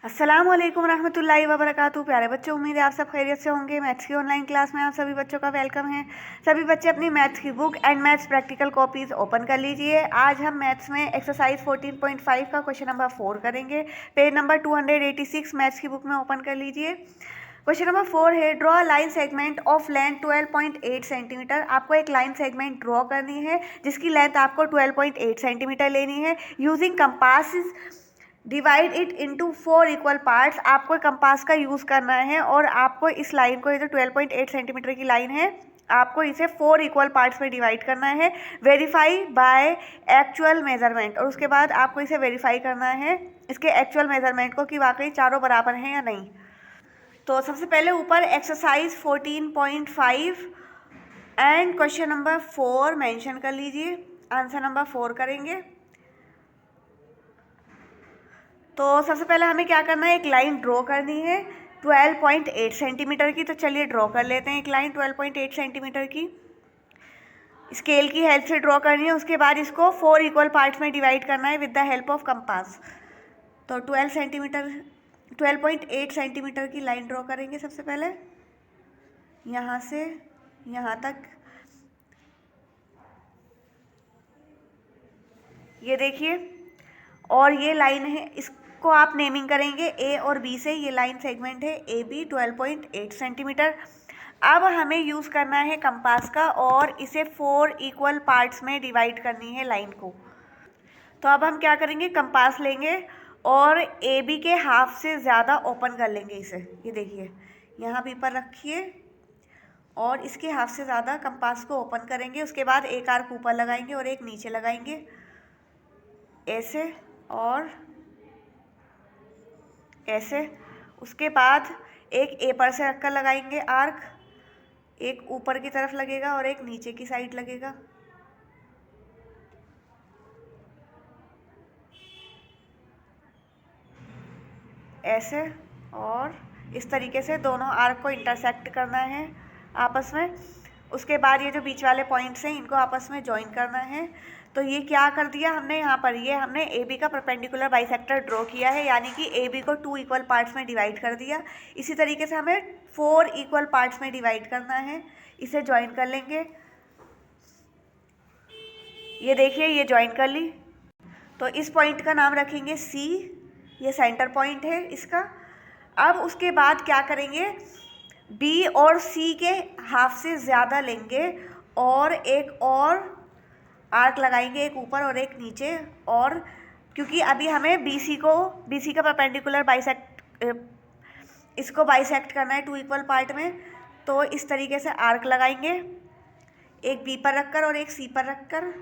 अस्सलाम वालेकुम रहमतुल्लाहि व बरकातुहू। प्यारे बच्चों, उम्मीद है आप सब खैरियत से होंगे। मैथ्स की ऑनलाइन क्लास में आप सभी बच्चों का वेलकम है। सभी बच्चे अपनी मैथ्स की book and maths practical copies open कर लीजिए। आज हम मैथ्स में एक्सरसाइज 14.5 का क्वेश्चन नंबर 4 करेंगे। पेज नंबर 286 मैथ्स की बुक में ओपन कर लीजिए। क्वेश्चन नंबर 4 है, draw line segment of length 12.8 centimetre. आपको एक लाइन सेगमेंट ड्रॉ करनी है जिसकी लेंथ आपको 12.8 सेंटीमीटर लेनी है। Using compass divide it into 4 equal parts. आपको कंपास का यूज़ करना है और आपको इस लाइन को, ये जो 12.8 सेंटीमीटर की लाइन है, आपको इसे 4 इक्वल पार्ट्स में डिवाइड करना है। वेरीफाई बाय एक्चुअल मेजरमेंट, और उसके बाद आपको इसे वेरीफाई करना है इसके एक्चुअल मेजरमेंट को कि वाकई चारों बराबर हैं या नहीं। तो सबसे पहले ऊपर exercise 14.5 and question number 4 mention कर लीजिए। आंसर नंबर 4 करेंगे। तो सबसे पहले हमें क्या करना है, एक लाइन ड्रॉ करनी है 12.8 सेंटीमीटर की। तो चलिए ड्रॉ कर लेते हैं एक लाइन 12.8 सेंटीमीटर की। स्केल की हेल्प से ड्रॉ करनी है। उसके बाद इसको 4 इक्वल पार्ट्स में डिवाइड करना है with the help of compass. तो 12.8 सेंटीमीटर की लाइन ड्रॉ करेंगे। सबसे पहले यहाँ से यहाँ तक, ये देखिए, और ये लाइन है, इसको आप नेमिंग करेंगे ए और बी से। ये लाइन सेगमेंट है ए बी 12.8 सेंटीमीटर। अब हमें यूज़ करना है कंपास का और इसे 4 इक्वल पार्ट्स में डिवाइड करनी है लाइन को। तो अब हम क्या करेंगे, कंपास लेंगे और ए बी के हाफ से ज़्यादा ओपन कर लेंगे इसे। ये देखिए, यहाँ पेपर रखिए और इसके हाफ से ज़्यादा कंपास को ओपन करेंगे। उसके बाद एक आर्क ऊपर लगाएंगे और एक नीचे लगाएंगे, ऐसे और ऐसे। उसके बाद एक ए पर से रखकर लगाएंगे आर्क, एक ऊपर की तरफ लगेगा और एक नीचे की साइड लगेगा। ऐसे और इस तरीके से दोनों आर्क को इंटरसेक्ट करना है आपस में। उसके बाद ये जो बीच वाले पॉइंट्स हैं इनको आपस में ज्वाइन करना है। तो ये क्या कर दिया हमने यहाँ पर, ये हमने ए बी का परपेंडिकुलर बाइसेक्टर ड्रॉ किया है, यानी कि ए बी को 2 इक्वल पार्ट्स में डिवाइड कर दिया। इसी तरीके से हमें 4 इक्वल पार्ट्स में डिवाइड करना है। इसे ज्वाइन कर लेंगे। ये देखिए, ये ज्वाइन कर ली। तो इस पॉइंट का नाम रखेंगे सी, ये सेंटर पॉइंट है इसका। अब उसके बाद क्या करेंगे, बी और सी के हाफ से ज़्यादा लेंगे और एक और आर्क लगाएंगे, एक ऊपर और एक नीचे। और क्योंकि अभी हमें बी सी का परपेंडिकुलर बाइसेक्ट, इसको बाइसेक्ट करना है 2 इक्वल पार्ट में, तो इस तरीके से आर्क लगाएंगे, एक बी पर रखकर और एक सी पर रखकर।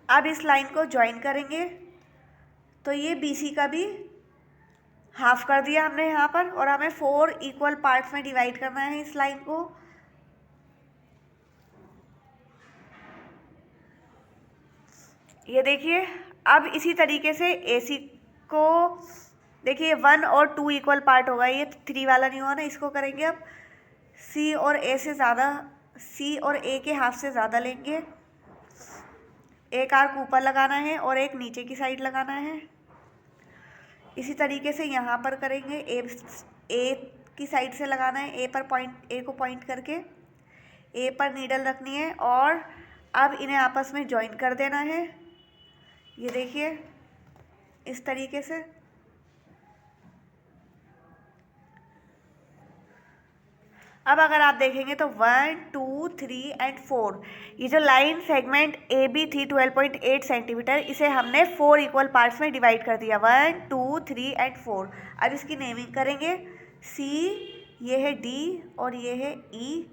अब इस लाइन को ज्वाइन करेंगे। तो ये BC का भी हाफ कर दिया हमने यहाँ पर, और हमें 4 इक्वल पार्ट्स में डिवाइड करना है इस लाइन को। ये देखिए, अब इसी तरीके से AC को देखिए 1 और 2 इक्वल पार्ट होगा, ये 3 वाला नहीं हुआ ना, इसको करेंगे अब C और A से ज़्यादा, C और A के हाफ से ज़्यादा लेंगे, एक आर्क ऊपर लगाना है और एक नीचे की साइड लगाना है। इसी तरीके से यहाँ पर करेंगे, ए की साइड से लगाना है, ए पर पॉइंट, ए को पॉइंट करके ए पर नीडल रखनी है और अब इन्हें आपस में ज्वाइन कर देना है। ये देखिए, इस तरीके से। अब अगर आप देखेंगे तो 1 2 3 एंड 4, ये जो लाइन सेगमेंट ए बी थी 12.8 सेंटीमीटर, इसे हमने 4 इक्वल पार्ट्स में डिवाइड कर दिया, 1 2 3 एंड 4। अब इसकी नेमिंग करेंगे। सी, ये है डी और ये है ई।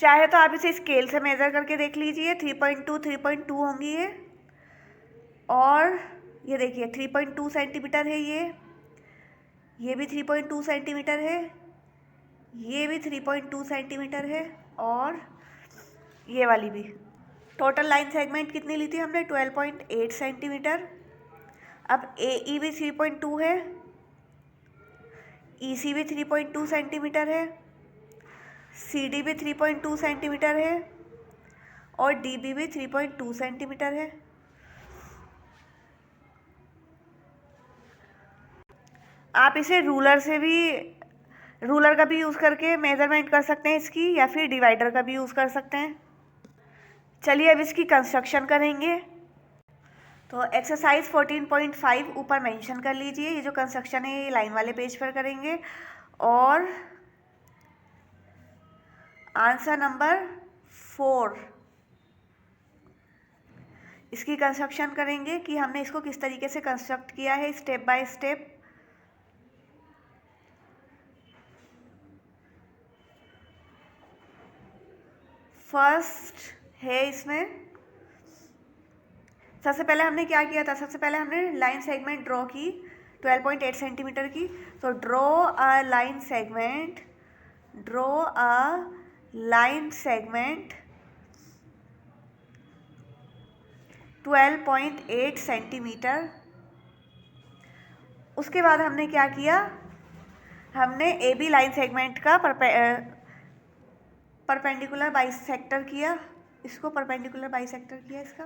चाहे तो आप इसे स्केल से मेज़र करके देख लीजिए, 3.2 होंगी ये। और ये देखिए 3.2 सेंटीमीटर है ये भी 3.2 सेंटीमीटर है, ये भी 3.2 सेंटीमीटर है, और ये वाली भी। टोटल लाइन सेगमेंट कितनी ली थी हमने, 12.8 सेंटीमीटर। अब ए ई भी 3.2 है, EC भी 3.2 सेंटीमीटर है, CD भी 3.2 सेंटीमीटर है और DB भी 3.2 सेंटीमीटर है। आप इसे रूलर का भी यूज़ करके मेजरमेंट कर सकते हैं इसकी, या फिर डिवाइडर का भी यूज़ कर सकते हैं। चलिए अब इसकी कंस्ट्रक्शन करेंगे। तो एक्सरसाइज 14.5 ऊपर मेंशन कर लीजिए। ये जो कंस्ट्रक्शन है ये लाइन वाले पेज पर करेंगे। और आंसर नंबर 4 इसकी कंस्ट्रक्शन करेंगे कि हमने इसको किस तरीके से कंस्ट्रक्ट किया है स्टेप बाय स्टेप। फर्स्ट है इसमें, सबसे पहले हमने क्या किया था, सबसे पहले हमने लाइन सेगमेंट ड्रॉ की 12.8 सेंटीमीटर की। तो draw a line segment 12.8 centimetre. उसके बाद हमने क्या किया, हमने AB लाइन सेगमेंट का परपेंडिकुलर बाइसेक्टर किया, इसको परपेंडिकुलर बाइसेक्टर किया इसका।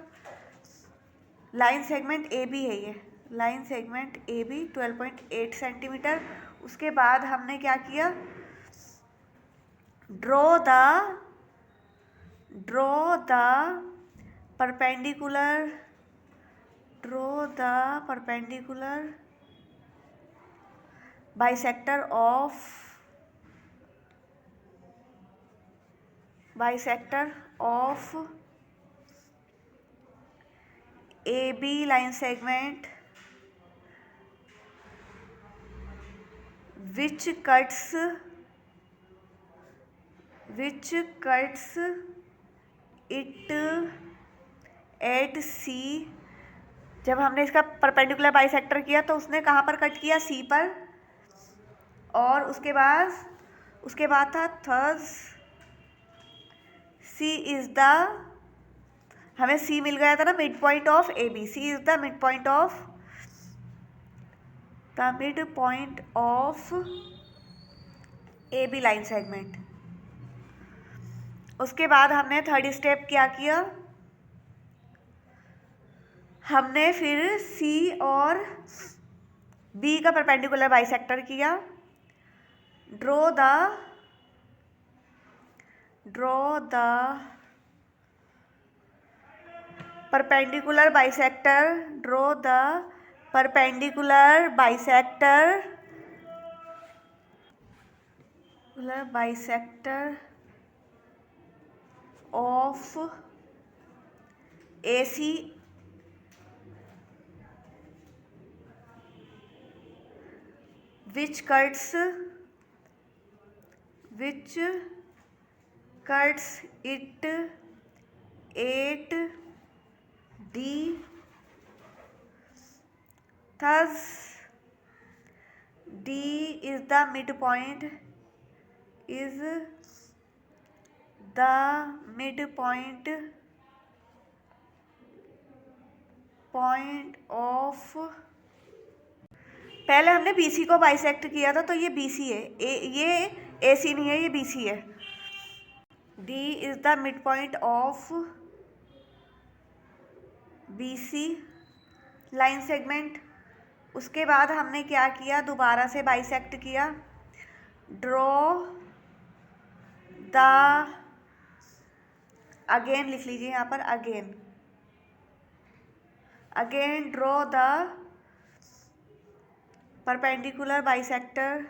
लाइन सेगमेंट AB है ये, लाइन सेगमेंट AB 12.8 सेंटीमीटर। उसके बाद हमने क्या किया, draw the perpendicular bisector of AB line segment which cuts it at C। जब हमने इसका परपेंडिकुलर बाइसेक्टर किया तो उसने कहाँ पर कट किया, C पर। और उसके बाद था थर्स C इज द, हमें C मिल गया था ना, mid point of AB। C is the mid point of AB line segment. उसके बाद हमने थर्ड स्टेप क्या किया, हमने फिर C और B का परपेंडिकुलर बाइसेक्टर किया। Draw the perpendicular bisector of AC which cuts it at D। Thus D is the midpoint of, पहले हमने BC को बाइसेक्ट किया था तो ये BC है, ये AC नहीं है, ये BC है। D is the midpoint of BC line segment. उसके बाद हमने क्या किया, दोबारा से बाइसेक्ट किया। ड्रॉ द, अगेन लिख लीजिए यहाँ पर, again draw the perpendicular bisector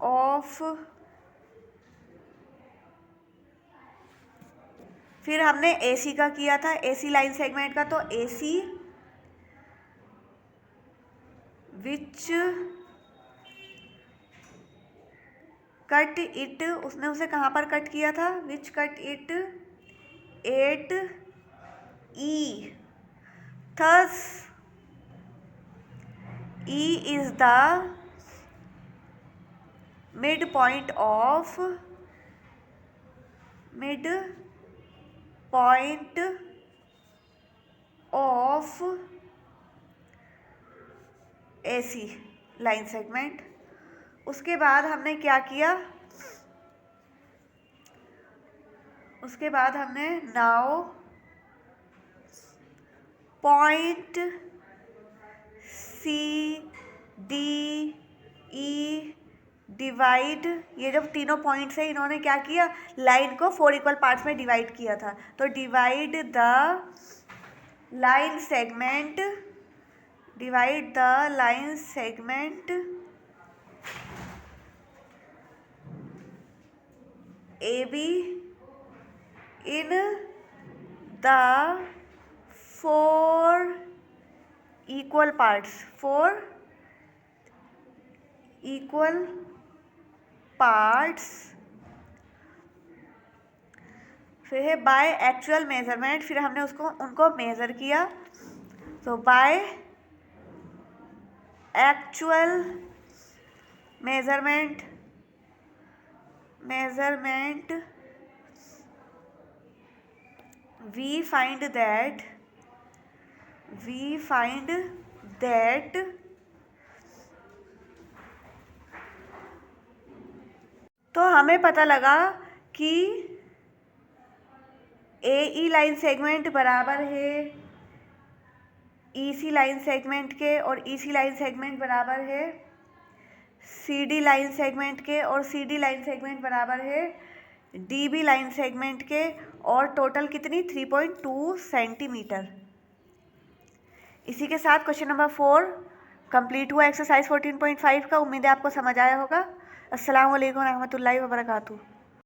of, फिर हमने AC का किया था, AC लाइन सेगमेंट का। तो AC विच कट इट, उसने उसे कहाँ पर कट किया था, which cut it at E। Thus E is the midpoint of mid point of AC line segment. उसके बाद हमने क्या किया, उसके बाद हमने नाउ पॉइंट CDE डिवाइड, ये जब तीनों पॉइंट्स है इन्होंने क्या किया, लाइन को 4 इक्वल पार्ट्स में डिवाइड किया था। तो divide the line segment, divide the line segment AB in the 4 equal parts, 4 equal parts। फिर है बाय एक्चुअल मेजरमेंट, फिर हमने उनको मेजर किया। तो by actual measurement we find that तो हमें पता लगा कि AE लाइन सेगमेंट बराबर है EC लाइन सेगमेंट के, और EC लाइन सेगमेंट बराबर है CD लाइन सेगमेंट के, और CD लाइन सेगमेंट बराबर है DB लाइन सेगमेंट के, और टोटल कितनी 3.2 सेंटीमीटर। इसी के साथ क्वेश्चन नंबर 4 कंप्लीट हुआ एक्सरसाइज 14.5 का। उम्मीद है आपको समझ आया होगा। अस्सलाम वालेकुम रहमतुल्लाहि व बरकातहू।